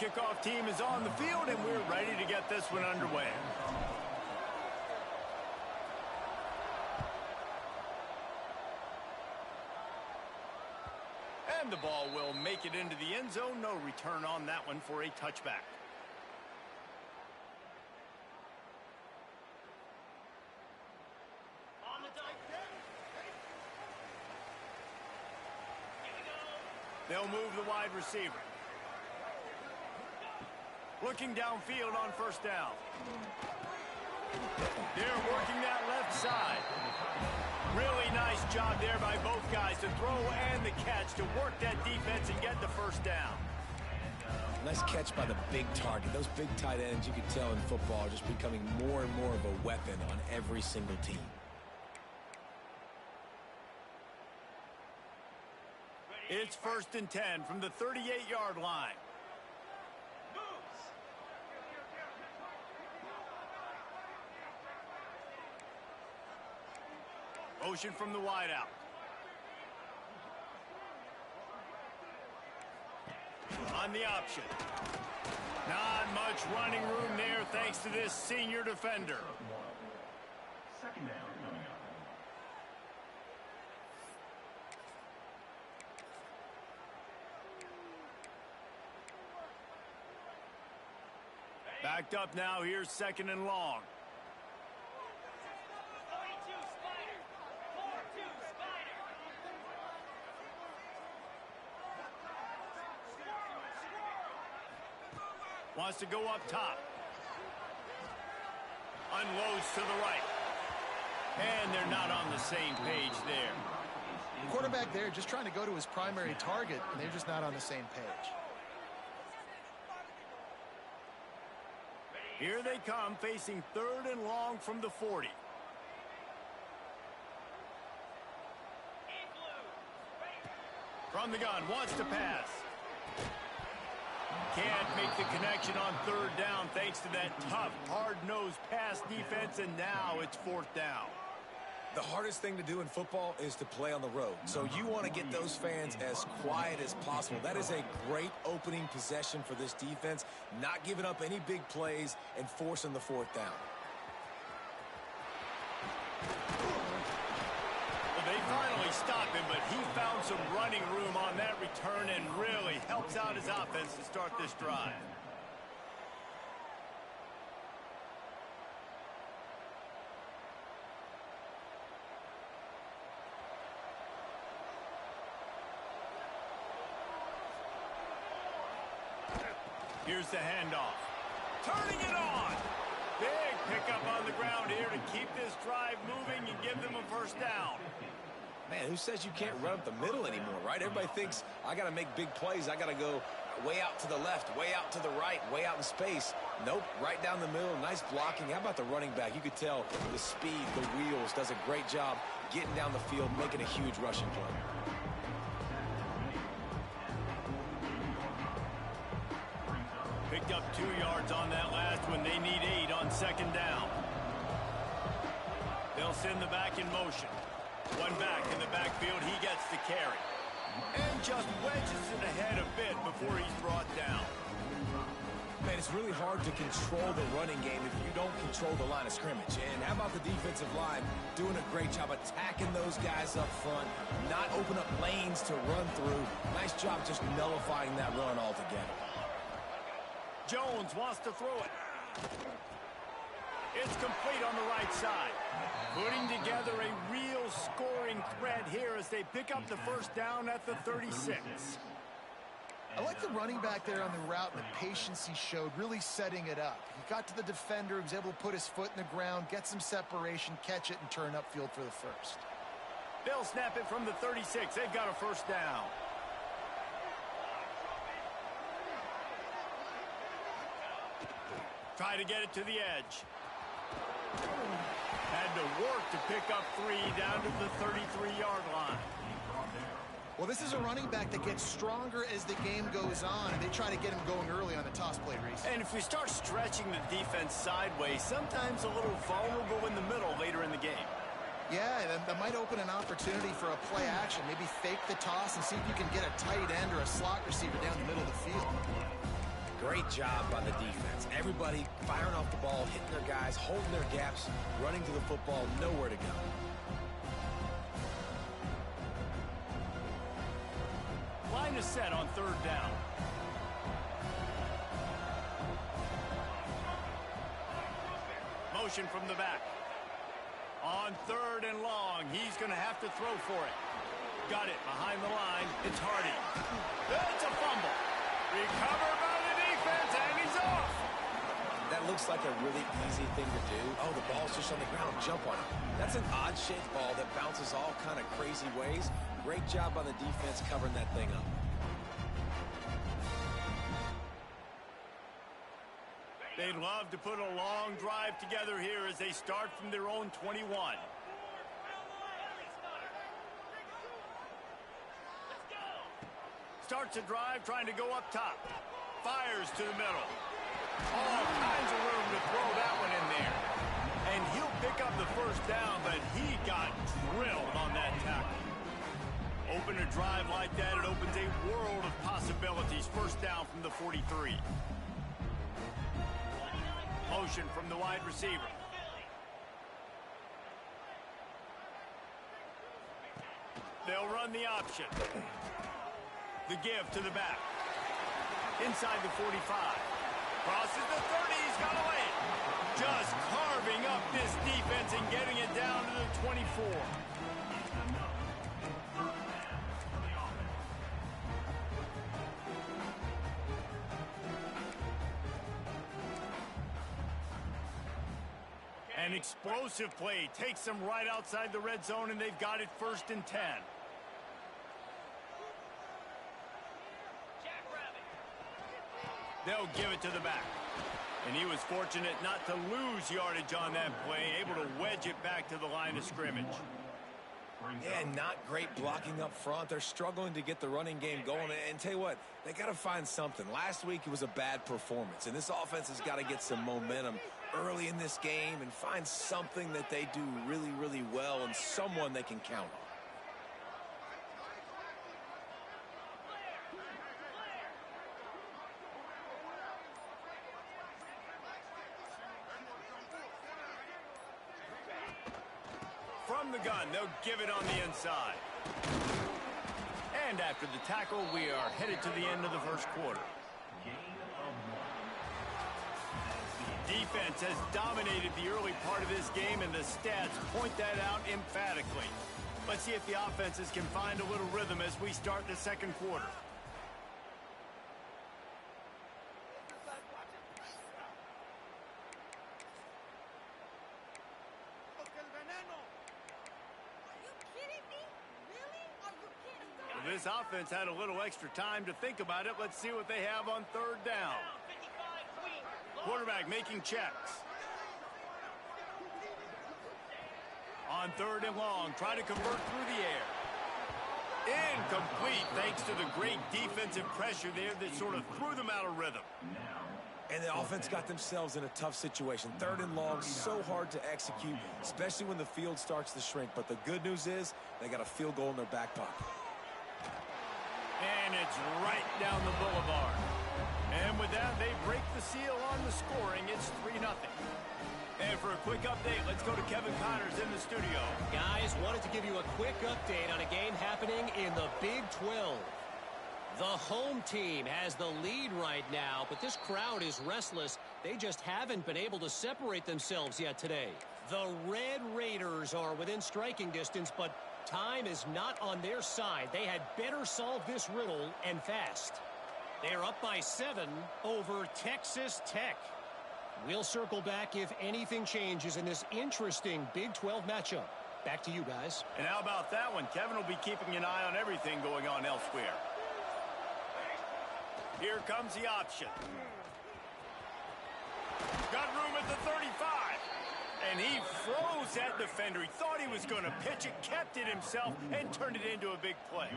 kickoff team is on the field, and we're ready to get this one underway. And the ball will make it into the end zone. No return on that one for a touchback. They'll move the wide receiver. Looking downfield on first down. They're working that left side. Really nice job there by both guys to throw and the catch to work that defense and get the first down. Nice catch by the big target. Those big tight ends, you can tell in football, are just becoming more and more of a weapon on every single team. It's 1st and 10 from the 38-yard line. Motion from the wideout. On the option. Not much running room there thanks to this senior defender. Second down coming up. Backed up now. Here's 2nd and long. Wants to go up top. Unloads to the right. And they're not on the same page there. Quarterback there just trying to go to his primary target, and they're just not on the same page. Here they come, facing 3rd and long from the 40. From the gun, wants to pass. Can't make the connection on 3rd down thanks to that tough, hard-nosed pass defense, and now it's 4th down. The hardest thing to do in football is to play on the road. So you want to get those fans as quiet as possible. That is a great opening possession for this defense, not giving up any big plays and forcing the 4th down. Well, they finally stopped him, but he found some running room on that return and really helps out his offense to start this drive. Here's the handoff. Turning it on. Big pickup on the ground here to keep this drive moving and give them a 1st down. Man, who says you can't run up the middle anymore, right? Everybody thinks, I got to make big plays. I got to go way out to the left, way out to the right, way out in space. Nope, right down the middle. Nice blocking. How about the running back? You could tell the speed, the wheels, does a great job getting down the field, making a huge rushing play. Picked up 2 yards on that last one. They need 8 on 2nd down. They'll send the back in motion. One back in the backfield. He gets the carry. And just wedges it ahead a bit before he's brought down. Man, it's really hard to control the running game if you don't control the line of scrimmage. And how about the defensive line doing a great job attacking those guys up front, not open up lanes to run through. Nice job just nullifying that run altogether. Jones wants to throw it. It's complete on the right side. Putting together a real scoring threat here as they pick up the 1st down at the 36. I like the running back there on the route and the patience he showed, really setting it up. He got to the defender, he was able to put his foot in the ground, get some separation, catch it, and turn upfield for the 1st. They'll snap it from the 36. They've got a 1st down. Try to get it to the edge. Had to work to pick up 3 down to the 33-yard line. Well, this is a running back that gets stronger as the game goes on, and they try to get him going early on the toss play, Reese. And if we start stretching the defense sideways, sometimes a little vulnerable in the middle later in the game. Yeah, that might open an opportunity for a play action. Maybe fake the toss and see if you can get a tight end or a slot receiver down the middle of the field. Great job by the defense. Everybody firing off the ball, hitting their guys, holding their gaps, running to the football, nowhere to go. Line is set on third down. Motion from the back. On third and long, he's going to have to throw for it. Got it behind the line. It's Hardy. It's a fumble. Recovered by the defense, and he's off. That looks like a really easy thing to do. Oh, the ball's just on the ground. Jump on it. That's an odd-shaped ball that bounces all kind of crazy ways. Great job by the defense covering that thing up. They'd love to put a long drive together here as they start from their own 21. Starts a drive trying to go up top. Fires to the middle. All kinds of room to throw that one in there. And he'll pick up the first down, but he got drilled on that tackle. Open a drive like that, it opens a world of possibilities. First down from the 43. Motion from the wide receiver. They'll run the option. The give to the back. Inside the 45. Crosses the 30. He's got away. Just carving up this defense and getting it down to the 24. An explosive play takes them right outside the red zone, and they've got it 1st and 10. They'll give it to the back. And he was fortunate not to lose yardage on that play, able to wedge it back to the line of scrimmage. Yeah, not great blocking up front. They're struggling to get the running game going. And tell you what, they got to find something. Last week it was a bad performance, and this offense has got to get some momentum early in this game and find something that they do really, really well and someone they can count on. From the gun, they'll give it on the inside. And after the tackle, we are headed to the end of the first quarter. Defense has dominated the early part of this game, and the stats point that out emphatically. Let's see if the offenses can find a little rhythm as we start the second quarter. This offense had a little extra time to think about it. Let's see what they have on third down. Quarterback making checks. On third and long, try to convert through the air. Incomplete, thanks to the great defensive pressure there that sort of threw them out of rhythm. And the offense got themselves in a tough situation. Third and long, so hard to execute, especially when the field starts to shrink. But the good news is they got a field goal in their back pocket. And it's right down the boulevard. And with that, they break the seal on the scoring. It's 3-0. And for a quick update, let's go to Kevin Connors in the studio. Guys, wanted to give you a quick update on a game happening in the Big 12. The home team has the lead right now, but this crowd is restless. They just haven't been able to separate themselves yet today. The Red Raiders are within striking distance, but time is not on their side. They had better solve this riddle, and fast. They're up by 7 over Texas Tech. We'll circle back if anything changes in this interesting Big 12 matchup. Back to you guys. And how about that one? Kevin will be keeping an eye on everything going on elsewhere. Here comes the option. Got room at the 35. And he froze that defender. He thought he was going to pitch it, kept it himself, and turned it into a big play.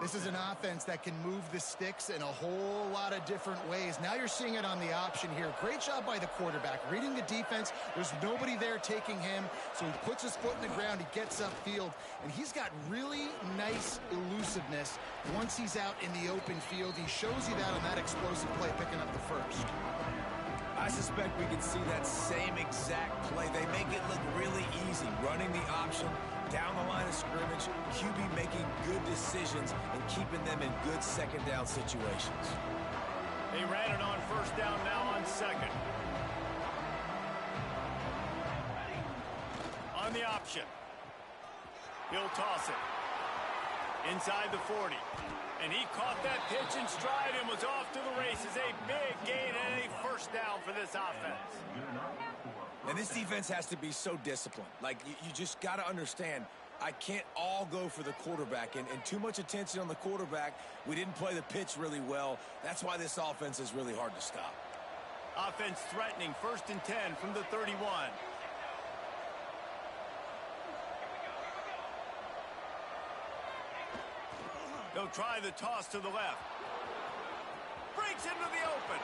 This is an offense that can move the sticks in a whole lot of different ways. Now you're seeing it on the option here. Great job by the quarterback. Reading the defense, there's nobody there taking him, so he puts his foot in the ground, he gets upfield, and he's got really nice elusiveness once he's out in the open field. He shows you that on that explosive play, picking up the first. I suspect we could see that same exact play. They make it look really easy, running the option, down the line of scrimmage, QB making good decisions and keeping them in good second down situations. They ran it on first down, now on second. On the option. He'll toss it. Inside the 40. And he caught that pitch in stride and was off to the races. A big gain and a first down for this offense. And this defense has to be so disciplined. Like, you just got to understand, I can't all go for the quarterback. And too much attention on the quarterback. We didn't play the pitch really well. That's why this offense is really hard to stop. Offense threatening, 1st and 10 from the 31. They'll try the toss to the left. Breaks into the open.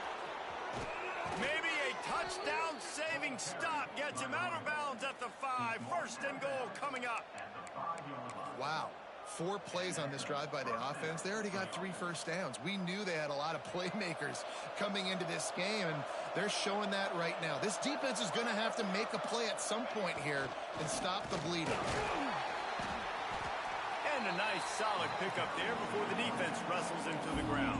Maybe a touchdown-saving stop gets him out of bounds at the 5. 1st and goal coming up. Wow. 4 plays on this drive by the offense. They already got 3 first downs. We knew they had a lot of playmakers coming into this game, and they're showing that right now. This defense is going to have to make a play at some point here and stop the bleeding. And a nice solid pickup there before the defense wrestles him to the ground.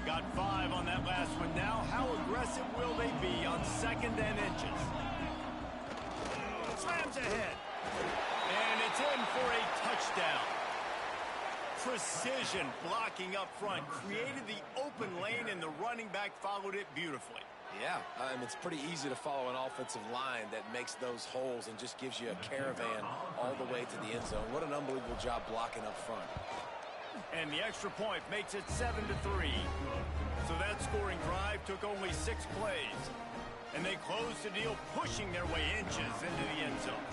Got 5 on that last one now. How aggressive will they be on 2nd and inches? Slams ahead. And it's in for a touchdown. Precision blocking up front created the open lane, and the running back followed it beautifully. Yeah, it's pretty easy to follow an offensive line that makes those holes and just gives you a caravan all the way to the end zone. What an unbelievable job blocking up front. And the extra point makes it 7-3. So that scoring drive took only 6 plays. And they closed the deal, pushing their way inches into the end zone.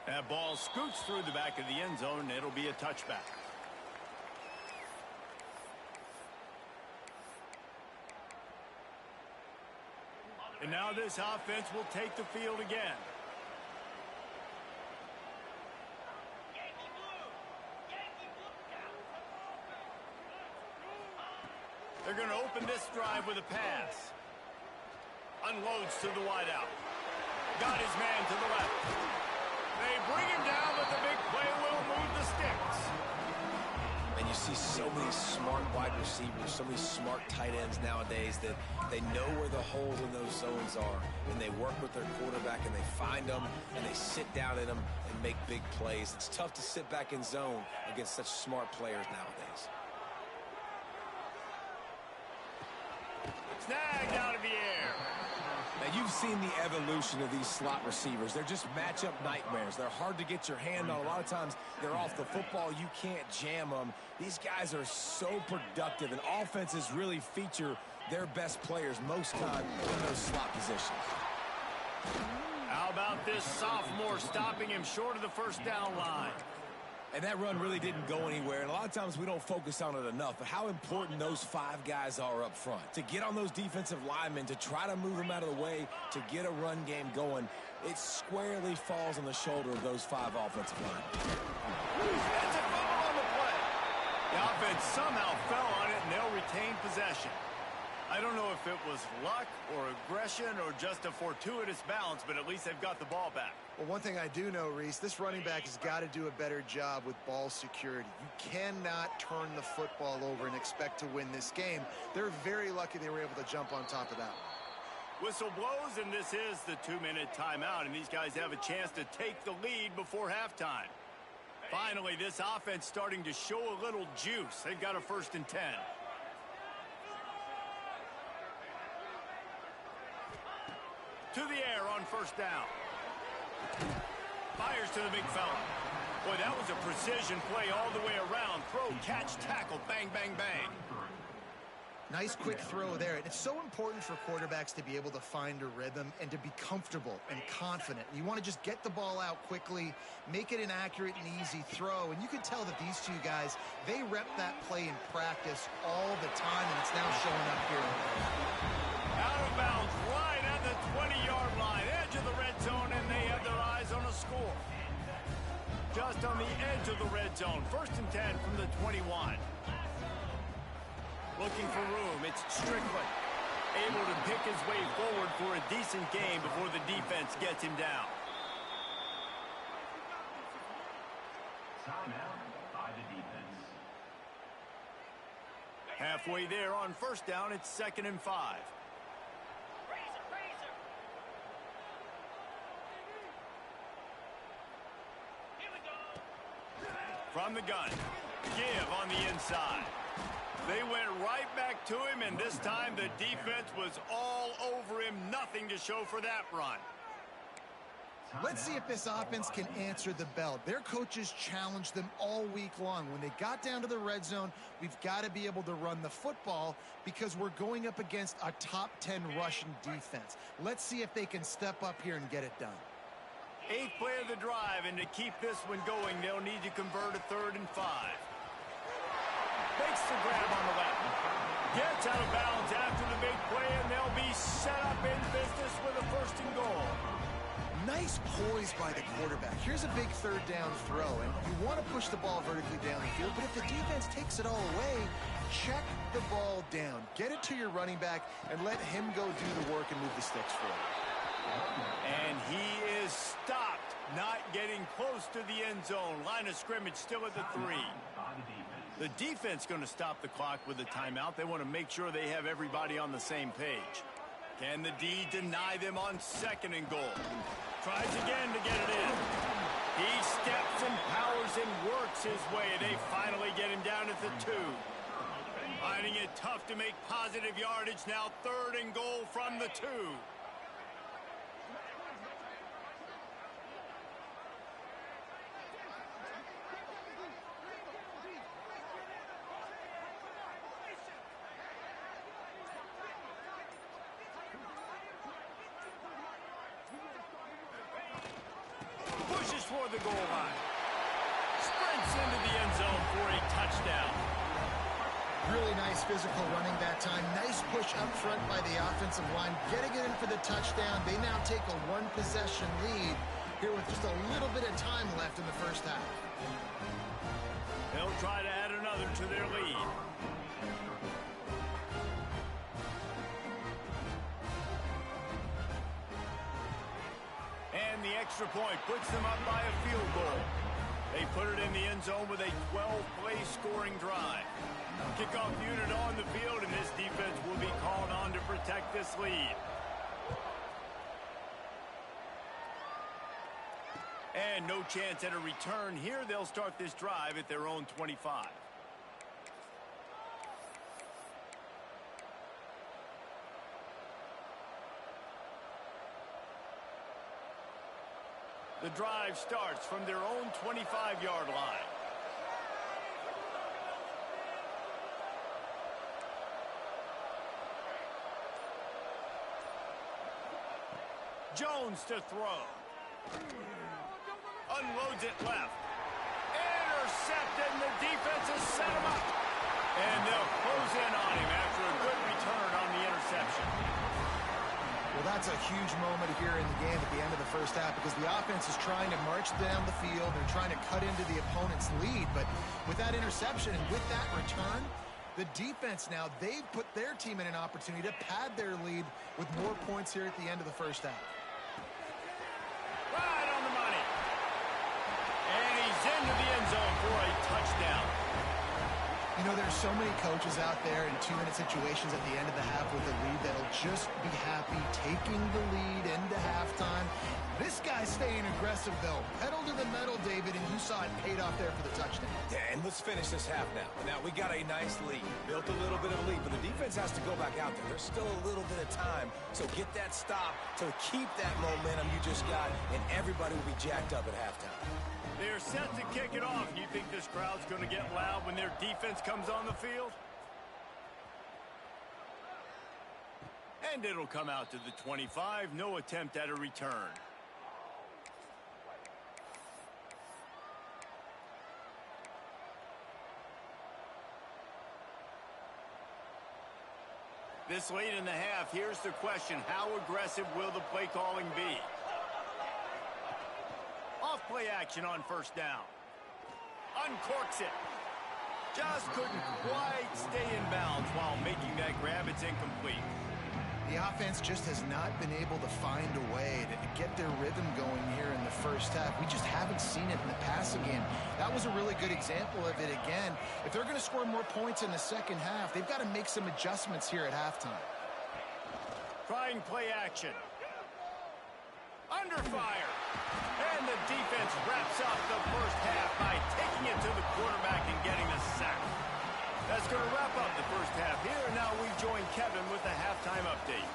That ball scoots through the back of the end zone, and it'll be a touchback. And now this offense will take the field again. They're going to open this drive with a pass. Unloads to the wideout. Got his man to the left. They bring him down, but the big play will move the sticks. And you see so many smart wide receivers, so many smart tight ends nowadays that they know where the holes in those zones are, and they work with their quarterback, and they find them, and they sit down in them and make big plays. It's tough to sit back in zone against such smart players nowadays. Snagged out of the air. Now, you've seen the evolution of these slot receivers. They're just matchup nightmares. They're hard to get your hand on. A lot of times, they're off the football. You can't jam them. These guys are so productive, and offenses really feature their best players most time in those slot positions. How about this sophomore stopping him short of the first down line? And that run really didn't go anywhere, and a lot of times we don't focus on it enough, but how important those 5 guys are up front. To get on those defensive linemen, to try to move them out of the way, to get a run game going, it squarely falls on the shoulder of those 5 offensive linemen. That's a fumble on the play. The offense somehow fell on it, and they'll retain possession. I don't know if it was luck or aggression or just a fortuitous bounce, but at least they've got the ball back. Well, one thing I do know, Reese, this running back has got to do a better job with ball security. You cannot turn the football over and expect to win this game. They're very lucky they were able to jump on top of that one. Whistle blows, and this is the 2-minute timeout, and these guys have a chance to take the lead before halftime. Finally, this offense starting to show a little juice. They've got a 1st and 10. To the air on on first down. Fires to the big fella. Boy, that was a precision play all the way around. Throw, catch, tackle, bang, bang, bang. Nice quick throw there. And it's so important for quarterbacks to be able to find a rhythm and to be comfortable and confident. You want to just get the ball out quickly, make it an accurate and easy throw. And you can tell that these two guys, they rep that play in practice all the time, and it's now showing up here. Out of bounds, right at the 20-yard line, edge of the red zone, and they have their eyes on a score. Just on the edge of the red zone. 1st and 10 from the 21. Looking for room, it's Strickland. Able to pick his way forward for a decent gain before the defense gets him down. Timeout by the defense. Halfway there on first down, it's 2nd and 5. From the gun, give on the inside. They went right back to him, and this time the defense was all over him. Nothing to show for that run. Let's see if this offense can answer the bell. Their coaches challenged them all week long. When they got down to the red zone, we've got to be able to run the football because we're going up against a top 10 Russian defense. Let's see if they can step up here and get it done. 8th play of the drive, and to keep this one going, they'll need to convert a 3rd and 5. Makes the grab on the left. Gets out of bounds after the big play, and they'll be set up in business with a 1st and goal. Nice poise by the quarterback. Here's a big 3rd down throw, and you want to push the ball vertically down the field, but if the defense takes it all away, check the ball down. Get it to your running back and let him go do the work and move the sticks for you. And he is stopped, not getting close to the end zone. Line of scrimmage still at the 3. The defense going to stop the clock with a timeout. They want to make sure they have everybody on the same page. Can the D deny them on 2nd and goal? Tries again to get it in. He steps and powers and works his way. They finally get him down at the 2. Finding it tough to make positive yardage now. 3rd and goal from the 2. Toward the goal line. Sprints into the end zone for a touchdown. Really nice physical running that time. Nice push up front by the offensive line. Getting it in for the touchdown. They now take a 1-possession lead here with just a little bit of time left in the first half. They'll try to add another to their lead. And the extra point puts them up by a field goal. They put it in the end zone with a 12-play scoring drive. Kickoff unit on the field, and this defense will be called on to protect this lead. And no chance at a return here. They'll start this drive at their own 25. The drive starts from their own 25-yard line. Jones to throw. Unloads it left. Intercepted, and the defense has set him up. And they'll close in on him after a good return on the interception. Well, that's a huge moment here in the game at the end of the first half because the offense is trying to march down the field. They're trying to cut into the opponent's lead. But with that interception and with that return, the defense now, they've put their team in an opportunity to pad their lead with more points here at the end of the first half. Right on the money. And he's into the end zone for a touchdown. You know, there's so many coaches out there in 2-minute situations at the end of the half with a lead that'll just be happy taking the lead into halftime. This guy's staying aggressive, though. Pedal to the metal, David, and you saw it paid off there for the touchdown. Yeah, and let's finish this half now. Now, we got a nice lead. Built a little bit of a lead, but the defense has to go back out there. There's still a little bit of time, so get that stop to keep that momentum you just got, and everybody will be jacked up at halftime. They're set to kick it off. You think this crowd's going to get loud when their defense comes on the field? And it'll come out to the 25. No attempt at a return. This late in the half, here's the question. How aggressive will the play calling be? Off play action on first down. Uncorks it. Just couldn't quite stay in bounds while making that grab. It's incomplete. The offense just has not been able to find a way to get their rhythm going here in the first half. We just haven't seen it in the passing game. That was a really good example of it again. If they're going to score more points in the second half, they've got to make some adjustments here at halftime. Trying play action. Under fire. And the defense wraps up the first half by taking it to the quarterback and getting a sack. That's going to wrap up the first half here. And now we join Kevin with the halftime update.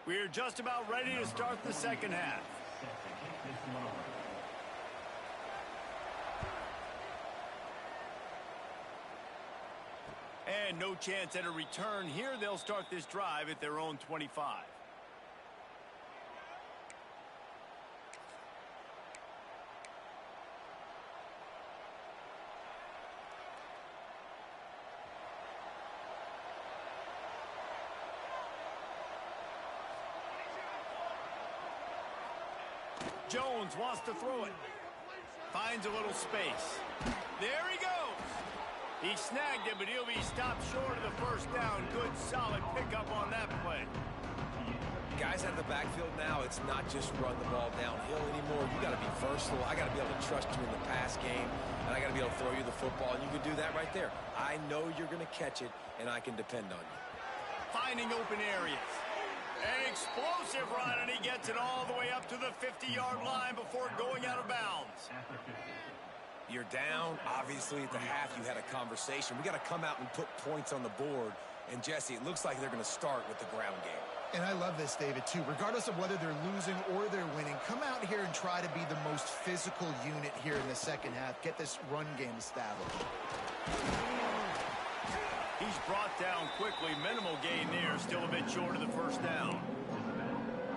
We're just about ready to start the second half. And no chance at a return here. They'll start this drive at their own 25. Jones wants to throw it. Finds a little space. There he goes. He snagged it, but he'll be stopped short of the first down. Good, solid pickup on that play. Guys out of the backfield now, it's not just run the ball downhill anymore. You got to be versatile. I got to be able to trust you in the pass game, and I got to be able to throw you the football, and you can do that right there. I know you're going to catch it, and I can depend on you. Finding open areas. An explosive run, and he gets it all the way up to the 50-yard line before going out of bounds. You're down. Obviously, at the half, you had a conversation. We got to come out and put points on the board. And, Jesse, it looks like they're going to start with the ground game. And I love this, David, too. Regardless of whether they're losing or they're winning, come out here and try to be the most physical unit here in the second half. Get this run game established. He's brought down quickly. Minimal gain there. Still a bit short of the first down.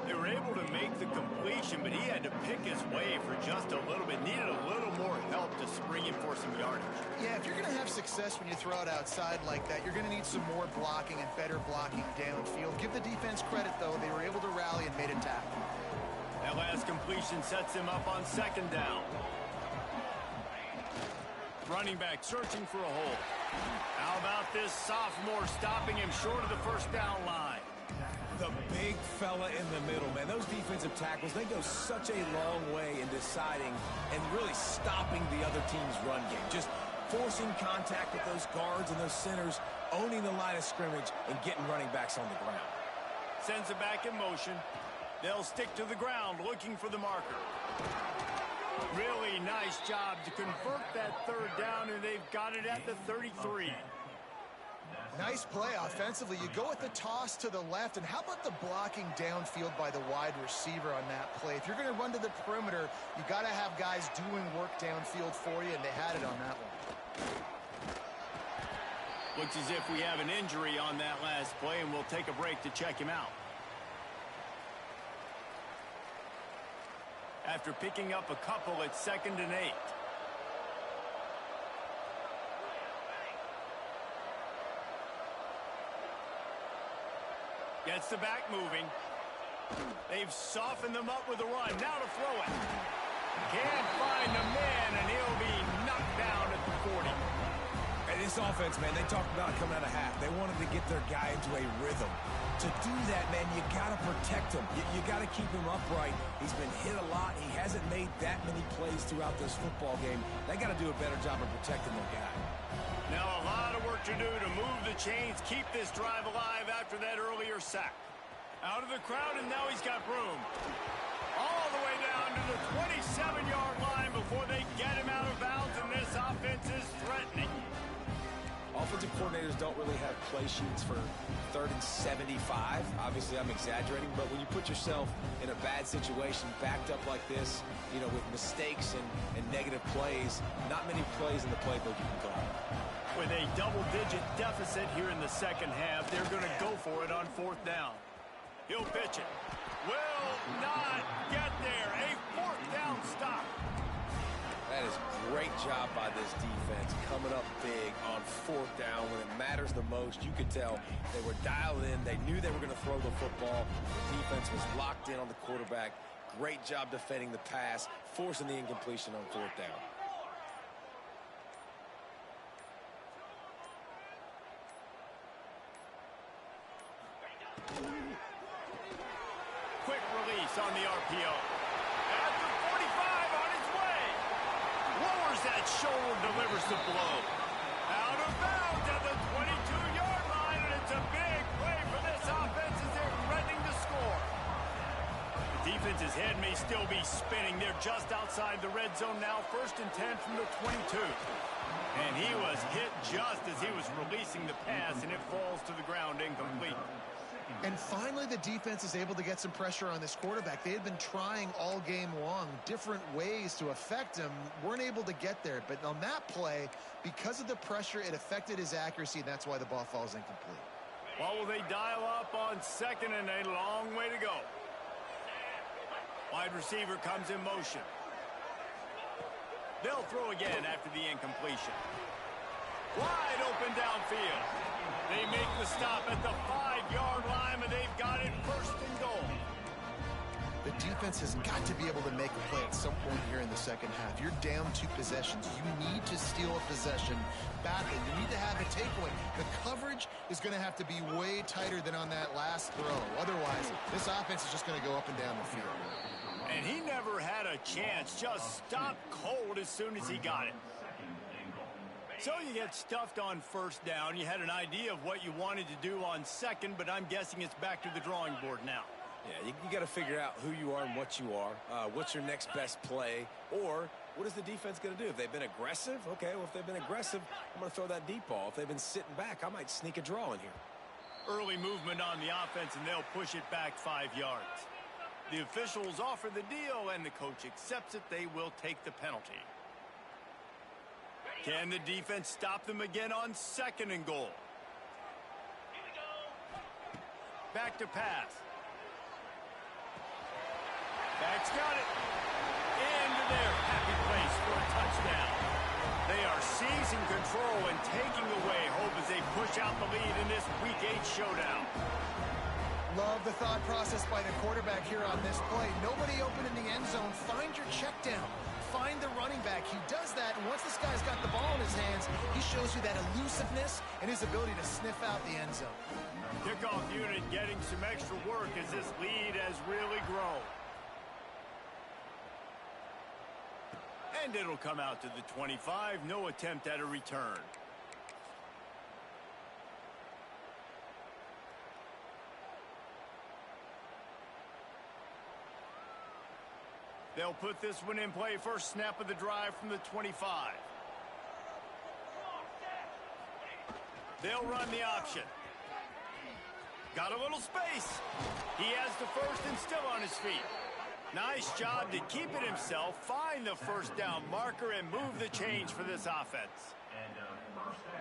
They were able to make the completion, but he had to pick his way for just a little bit. Needed a little more help to spring him for some yardage. Yeah, if you're going to have success when you throw it outside like that, you're going to need some more blocking and better blocking downfield. Give the defense credit, though. They were able to rally and made a tackle. That last completion sets him up on second down. Running back searching for a hole. How about this sophomore stopping him short of the first down line? The big fella in the middle, man. Those defensive tackles, they go such a long way in deciding and really stopping the other team's run game. Just forcing contact with those guards and those centers, owning the line of scrimmage, and getting running backs on the ground. Sends it back in motion. They'll stick to the ground looking for the marker. Really nice job to convert that third down, and they've got it at the 33. Nice play offensively. You go with the toss to the left, and how about the blocking downfield by the wide receiver on that play? If you're going to run to the perimeter, you got to have guys doing work downfield for you, and they had it on that one. Looks as if we have an injury on that last play, and we'll take a break to check him out. After picking up a couple at 2nd and 8. Gets the back moving. They've softened them up with a run. Now to throw it. Can't find the man, and he'll be knocked down at the 40. And this offense, man, they talked about it coming out of half. They wanted to get their guy into a rhythm. To do that, man, you got to protect him. You got to keep him upright. He's been hit a lot. He hasn't made that many plays throughout this football game. They got to do a better job of protecting their guy. Now a lot of work to do to move the chains, keep this drive alive after that earlier sack. Out of the crowd, and now he's got room. All the way down to the 27-yard line before they get him out of bounds, and this offense is threatening. Offensive coordinators don't really have play sheets for 3rd and 75. Obviously, I'm exaggerating, but when you put yourself in a bad situation, backed up like this, you know, with mistakes and negative plays, not many plays in the playbook you can call. With a double-digit deficit here in the second half, they're going to go for it on 4th down. He'll pitch it. Will not get there. A 4th down stop. That is a great job by this defense, coming up big on 4th down when it matters the most. You could tell they were dialed in. They knew they were going to throw the football. The defense was locked in on the quarterback. Great job defending the pass, forcing the incompletion on 4th down. Quick release on the RPO. At the 45 on his way. Lowers that shoulder, delivers the blow. Out of bounds at the 22-yard line, and it's a big play for this offense as they're threatening to score. The defense's head may still be spinning. They're just outside the red zone now, 1st and 10 from the 22. And he was hit just as he was releasing the pass, and it falls to the ground incomplete. And finally, the defense is able to get some pressure on this quarterback. They had been trying all game long, different ways to affect him, weren't able to get there. But on that play, because of the pressure, it affected his accuracy, and that's why the ball falls incomplete. Well, will they dial up on 2nd and a long way to go? Wide receiver comes in motion. They'll throw again after the incompletion. Wide open downfield. They make the stop at the 5-yard line, and they've got it 1st and goal. The defense has got to be able to make a play at some point here in the second half. You're down 2 possessions. You need to steal a possession badly. You need to have a takeaway. The coverage is going to have to be way tighter than on that last throw. Otherwise, this offense is just going to go up and down the field. And he never had a chance. Just stopped cold as soon as he got it. So you get stuffed on 1st down. You had an idea of what you wanted to do on 2nd, but I'm guessing it's back to the drawing board now. Yeah, you got to figure out who you are and what you are. What's your next best play? Or what is the defense going to do? If they've been aggressive, okay, well, if they've been aggressive, I'm going to throw that deep ball. If they've been sitting back, I might sneak a draw in here. Early movement on the offense, and they'll push it back 5 yards. The officials offer the deal, and the coach accepts it. They will take the penalty. Can the defense stop them again on 2nd and goal? Back to pass. Back's got it. Into their happy place for a touchdown. They are seizing control and taking away hope as they push out the lead in this Week 8 showdown. Love the thought process by the quarterback here on this play. Nobody open in the end zone. Find your check down. Find the running back. He does that, and once this guy's got the ball in his hands, he shows you that elusiveness and his ability to sniff out the end zone. Kickoff unit getting some extra work as this lead has really grown. And it'll come out to the 25. No attempt at a return. They'll put this one in play. First snap of the drive from the 25. They'll run the option. Got a little space. He has the 1st and still on his feet. Nice job to keep it himself, find the 1st down marker, and move the chains for this offense.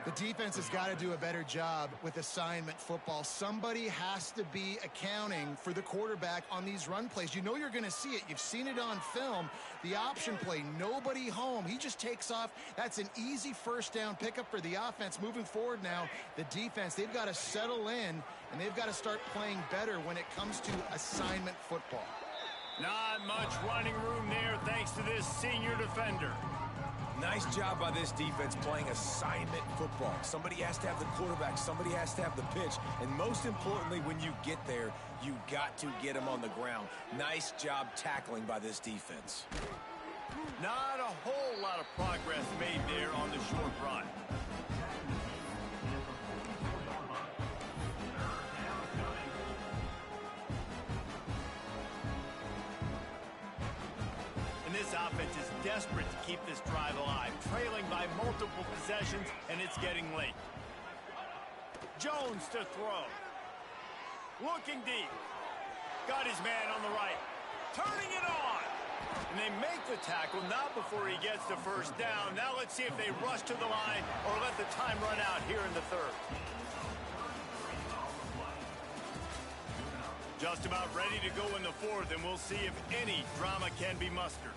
The defense has got to do a better job with assignment football. Somebody has to be accounting for the quarterback on these run plays. You know you're going to see it. You've seen it on film. The option play, nobody home. He just takes off. That's an easy 1st down pickup for the offense. Moving forward now, the defense, they've got to settle in, and they've got to start playing better when it comes to assignment football. Not much running room there thanks to this senior defender. Nice job by this defense playing assignment football. Somebody has to have the quarterback, somebody has to have the pitch, and most importantly, when you get there, you got to get them on the ground. Nice job tackling by this defense. Not a whole lot of progress made there on the short run. This offense is desperate to keep this drive alive, trailing by multiple possessions, and it's getting late. Jones to throw. Looking deep. Got his man on the right. Turning it on. And they make the tackle, not before he gets the first down. Now let's see if they rush to the line or let the time run out here in the third. Just about ready to go in the fourth, and we'll see if any drama can be mustered.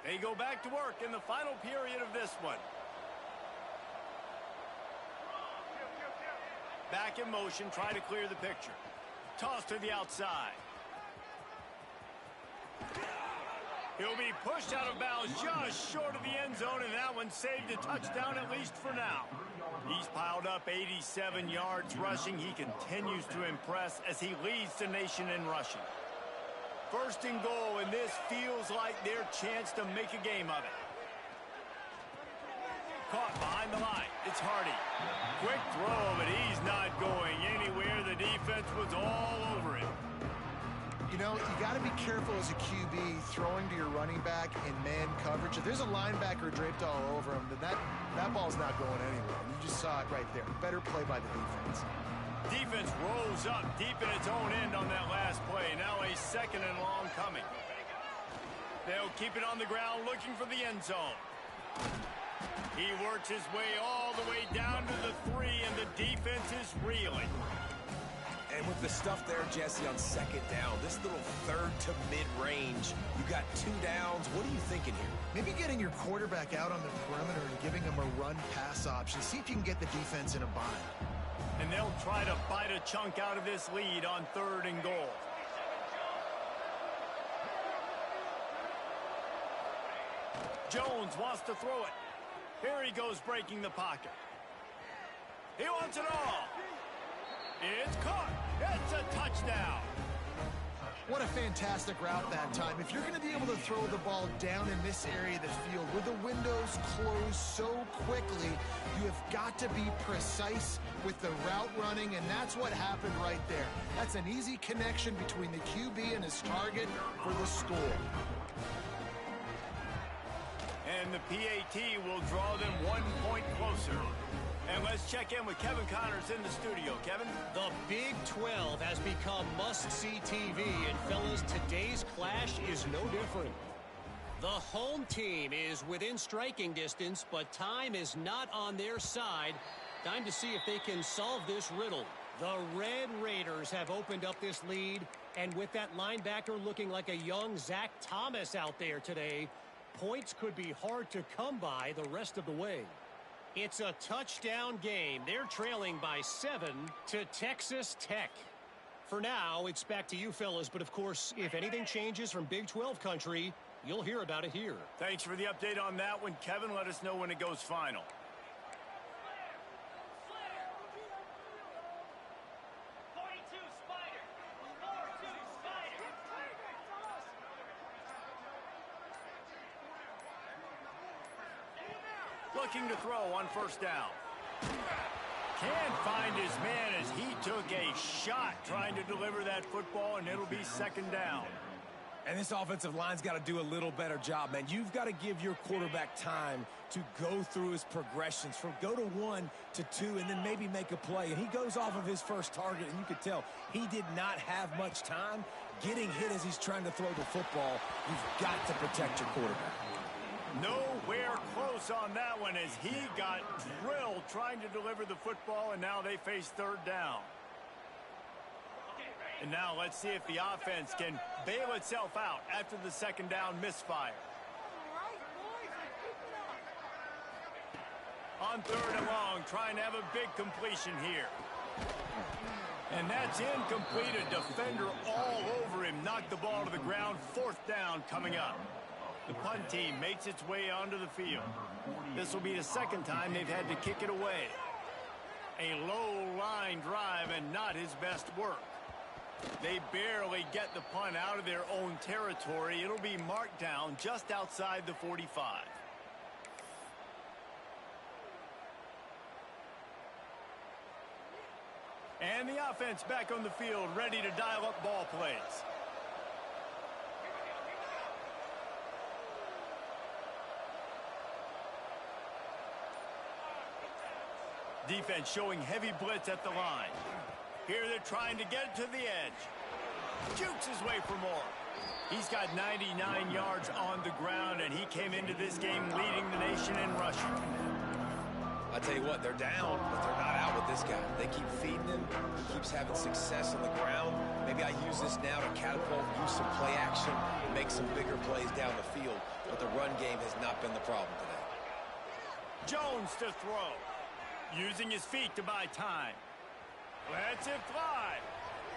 They go back to work in the final period of this one. Back in motion, trying to clear the picture. Toss to the outside. He'll be pushed out of bounds just short of the end zone, and that one saved a touchdown at least for now. He's piled up 87 yards rushing. He continues to impress as he leads the nation in rushing. First and goal, and this feels like their chance to make a game of it. Caught behind the line. It's Hardy. Quick throw, but he's not going anywhere. The defense was all over it. You know, you got to be careful as a QB throwing to your running back in man coverage. If there's a linebacker draped all over him, then that ball's not going anywhere. You just saw it right there. Better play by the defense. Defense rolls up deep in its own end on that last play. Now a second and long coming. They'll keep it on the ground looking for the end zone. He works his way all the way down to the 3, and the defense is reeling. And with the stuff there, Jesse, on second down, this little third to mid-range, you got 2 downs. What are you thinking here? Maybe getting your quarterback out on the perimeter and giving him a run-pass option. See if you can get the defense in a bind. And they'll try to bite a chunk out of this lead on 3rd and goal. Jones wants to throw it. Here he goes breaking the pocket. He wants it all. It's caught. It's a touchdown. What a fantastic route that time. If you're going to be able to throw the ball down in this area of the field where the windows close so quickly, you have got to be precise with the route running, and that's what happened right there. That's an easy connection between the QB and his target for the score. And the PAT will draw them 1 point closer. And let's check in with Kevin Connors in the studio. Kevin? The Big 12 has become must-see TV, and fellas, today's clash is no different. The home team is within striking distance, but time is not on their side. Time to see if they can solve this riddle. The Red Raiders have opened up this lead, and with that linebacker looking like a young Zach Thomas out there today, points could be hard to come by the rest of the way. It's a touchdown game. They're trailing by 7 to Texas Tech. For now, it's back to you fellas, but of course, if anything changes from Big 12 country, you'll hear about it here. Thanks for the update on that one, Kevin. Let us know when it goes final. Looking to throw on 1st down. Can't find his man as he took a shot trying to deliver that football, and it'll be 2nd down. And this offensive line's got to do a little better job, man. You've got to give your quarterback time to go through his progressions from go to 1 to 2 and then maybe make a play. And he goes off of his first target, and you could tell he did not have much time getting hit as he's trying to throw the football. You've got to protect your quarterback. Nowhere close on that one as he got drilled trying to deliver the football, and now they face 3rd down. And now let's see if the offense can bail itself out after the 2nd down misfire. On 3rd and long, trying to have a big completion here. And that's incomplete. A defender all over him. Knocked the ball to the ground. 4th down coming up. The punt team makes its way onto the field. This will be the 2nd time they've had to kick it away. A low line drive and not his best work. They barely get the punt out of their own territory. It'll be marked down just outside the 45. And the offense back on the field, ready to dial up ball plays. Defense showing heavy blitz at the line. Here they're trying to get it to the edge. Jukes his way for more. He's got 99 yards on the ground, and he came into this game leading the nation in rushing. I tell you what, they're down, but they're not out with this guy. They keep feeding him. He keeps having success on the ground. Maybe I use this now to catapult, use some play action, make some bigger plays down the field. But the run game has not been the problem today. Jones to throw. Using his feet to buy time. Lets it fly.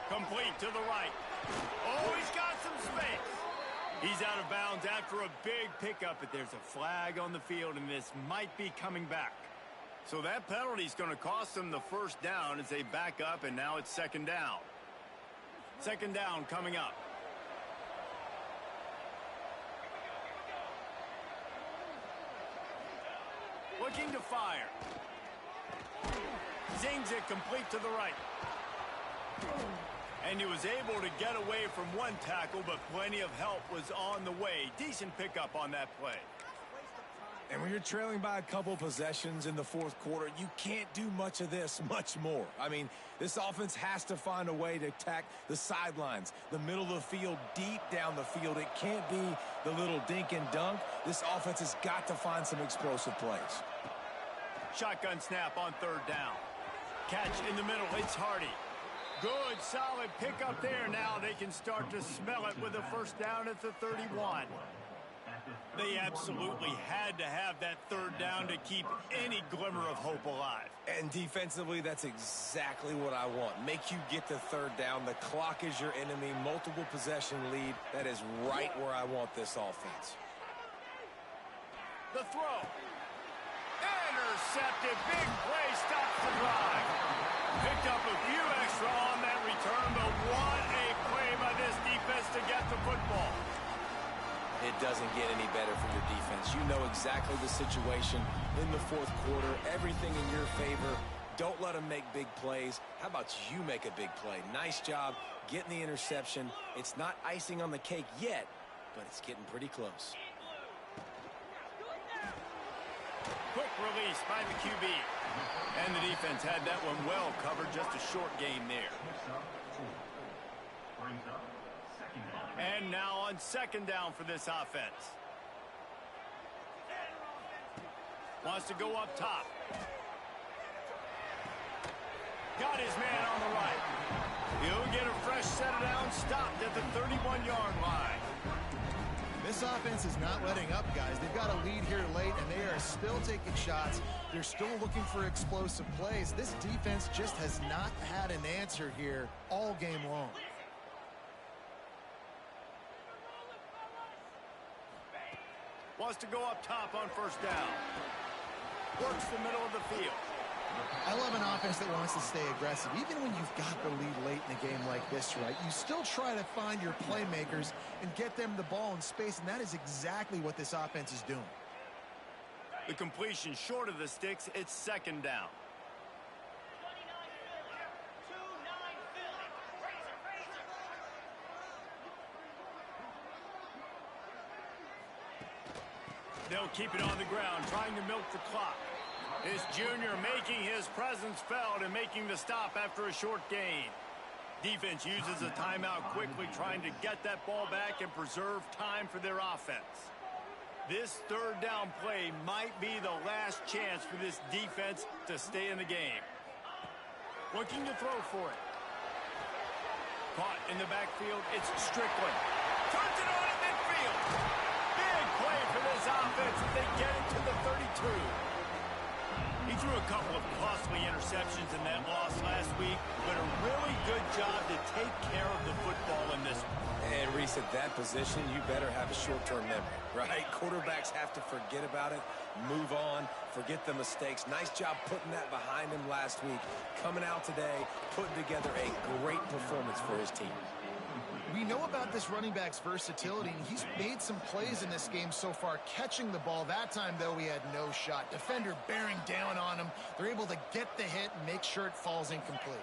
Complete to the right. Oh, he's got some space. He's out of bounds after a big pickup, but there's a flag on the field, and this might be coming back. So that penalty is going to cost them the 1st down as they back up, and now it's 2nd down. 2nd down coming up. Looking to fire. Zings it complete to the right. And he was able to get away from one tackle, but plenty of help was on the way. Decent pickup on that play. And when you're trailing by a couple possessions in the 4th quarter, you can't do much of this, much more. I mean, this offense has to find a way to attack the sidelines, the middle of the field, deep down the field. It can't be the little dink and dunk. This offense has got to find some explosive plays. Shotgun snap on 3rd down. Catch in the middle. It's Hardy. Good, solid pickup there. Now they can start to smell it with a 1st down at the 31. They absolutely had to have that 3rd down to keep any glimmer of hope alive. And defensively, that's exactly what I want. Make you get the 3rd down. The clock is your enemy. Multiple possession lead. That is right where I want this offense. The throw. Intercepted. Big play stops the drive. Picked up a few extra on that return, but what a play by this defense to get the football. It doesn't get any better for your defense. You know exactly the situation in the 4th quarter. Everything in your favor. Don't let them make big plays. How about you make a big play? Nice job getting the interception. It's not icing on the cake yet, but it's getting pretty close. Quick release by the QB. And the defense had that one well covered. Just a short gain there. And now on 2nd down for this offense. Wants to go up top. Got his man on the right. He'll get a fresh set of downs stopped at the 31-yard line. This offense is not letting up, guys. They've got a lead here late, and they are still taking shots. They're still looking for explosive plays. This defense just has not had an answer here all game long. Wants to go up top on 1st down. Works the middle of the field. I love an offense that wants to stay aggressive. Even when you've got the lead late in a game like this, right, you still try to find your playmakers and get them the ball in space, and that is exactly what this offense is doing. The completion short of the sticks. It's 2nd down. They'll keep it on the ground, trying to milk the clock. This junior making his presence felt and making the stop after a short gain. Defense uses a timeout quickly, trying to get that ball back and preserve time for their offense. This 3rd down play might be the last chance for this defense to stay in the game. Looking to throw for it. Caught in the backfield, it's Strickland. Turns it on at midfield. Big play for this offense as they get it to the 32. He threw a couple of costly interceptions. interceptions in that loss last week, but a really good job to take care of the football in this one. And Reese, at that position, you better have a short-term memory, right? Quarterbacks have to forget about it, move on, forget the mistakes. Nice job putting that behind him last week. Coming out today, putting together a great performance for his team. We know about this running back's versatility, and he's made some plays in this game so far, catching the ball. That time, though, he had no shot. Defender bearing down on him. They're able to get the hit and make sure it falls incomplete.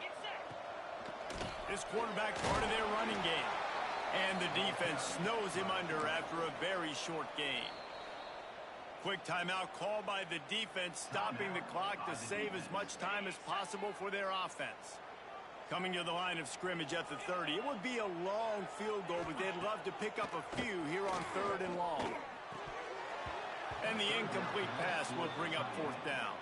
This quarterback part of their running game. And the defense snows him under after a very short game. Quick timeout call by the defense, stopping the clock to save as much time as possible for their offense. Coming to the line of scrimmage at the 30. It would be a long field goal, but they'd love to pick up a few here on 3rd and long. And the incomplete pass will bring up 4th down.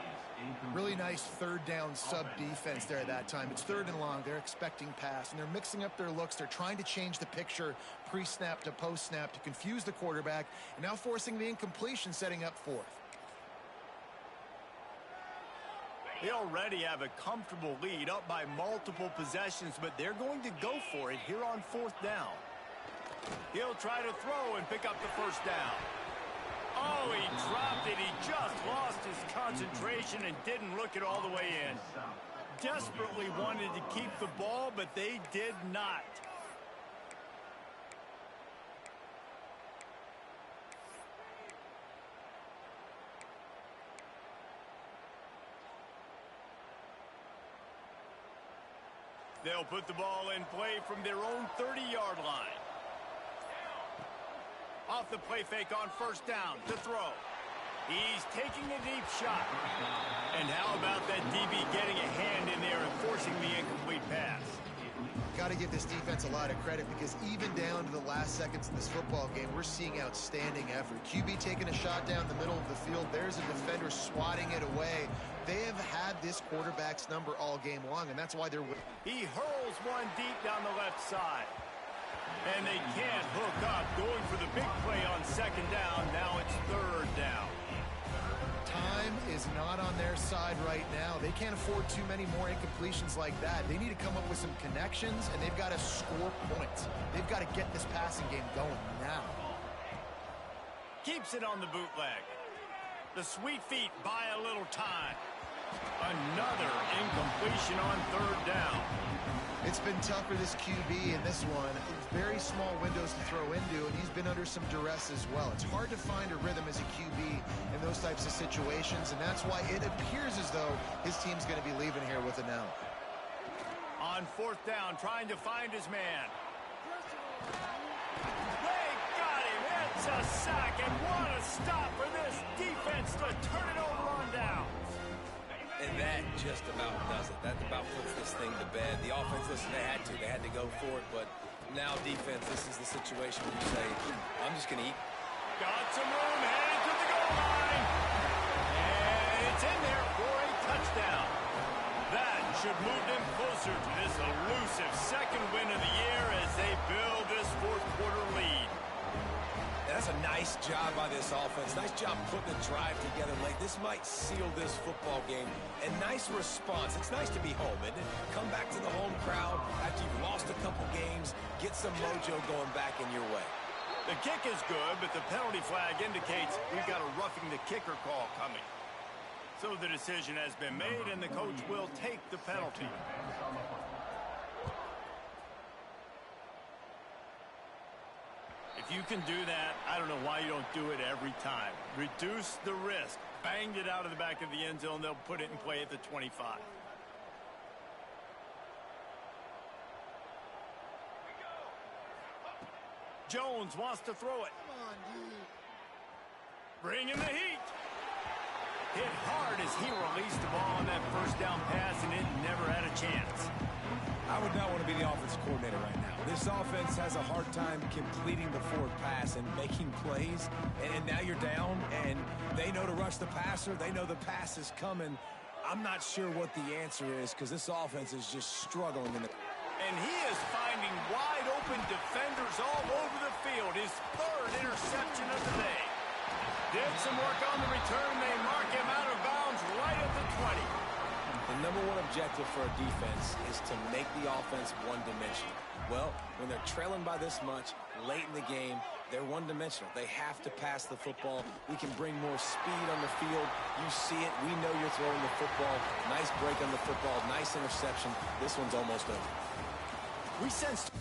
Really nice 3rd down sub defense there at that time. It's 3rd and long. They're expecting pass, and they're mixing up their looks. They're trying to change the picture pre-snap to post-snap to confuse the quarterback, and now forcing the incompletion, setting up 4th. They already have a comfortable lead, up by multiple possessions, but they're going to go for it here on 4th down. He'll try to throw and pick up the 1st down. Oh, he dropped it. He just lost his concentration and didn't look it all the way in. Desperately wanted to keep the ball, but they did not. They'll put the ball in play from their own 30-yard line. Off the play fake on 1st down to throw. He's taking a deep shot. And how about that DB getting a hand in there and forcing the incomplete pass? Got to give this defense a lot of credit, because even down to the last seconds in this football game, we're seeing outstanding effort. QB taking a shot down the middle of the field. There's a defender swatting it away. They have had this quarterback's number all game long, and that's why they're winning. He hurls one deep down the left side. And they can't hook up, going for the big play on 2nd down. Now it's 3rd down. Time is not on their side right now. They can't afford too many more incompletions like that. They need to come up with some connections, and they've got to score points. They've got to get this passing game going now. Keeps it on the bootleg. The sweet feet buy a little time. Another incompletion on 3rd down. It's been tough for this QB in this one. Very small windows to throw into, and he's been under some duress as well. It's hard to find a rhythm as a QB in those types of situations, and that's why it appears as though his team's going to be leaving here with an L. On 4th down, trying to find his man. They got him. It's a sack, and what a stop for this defense to turn it over on down. And that just about does it. That about puts this thing to bed. The offense, listen, they had to go for it, but now defense, this is the situation where you say, I'm just going to eat. Got some room, headed to the goal line. And it's in there for a touchdown. That should move them closer to this elusive 2nd win of the year as they build this 4th quarter lead. That's a nice job by this offense. Nice job putting the drive together late. This might seal this football game. And nice response. It's nice to be home, isn't it? Come back to the home crowd after you've lost a couple games. Get some mojo going back in your way. The kick is good, but the penalty flag indicates we've got a roughing the kicker call coming. So the decision has been made, and the coach will take the penalty. If you can do that, I don't know why you don't do it every time. Reduce the risk. Banged it out of the back of the end zone. They'll put it in play at the 25. Jones wants to throw it. Come on, dude. Bringing the heat. Hit hard as he released the ball on that 1st down pass, and it never had a chance. I would not want to be the offensive coordinator right now. This offense has a hard time completing the forward pass and making plays, and now you're down, and they know to rush the passer. They know the pass is coming. I'm not sure what the answer is, because this offense is just struggling in the... And he is finding wide open defenders all over the field. His 3rd interception of the day. Did some work on the return. They mark him out of bounds right at the 20. The number one objective for a defense is to make the offense one-dimensional. Well, when they're trailing by this much, late in the game, they're one-dimensional. They have to pass the football. We can bring more speed on the field. You see it. We know you're throwing the football. Nice break on the football. Nice interception. This one's almost over. We sensed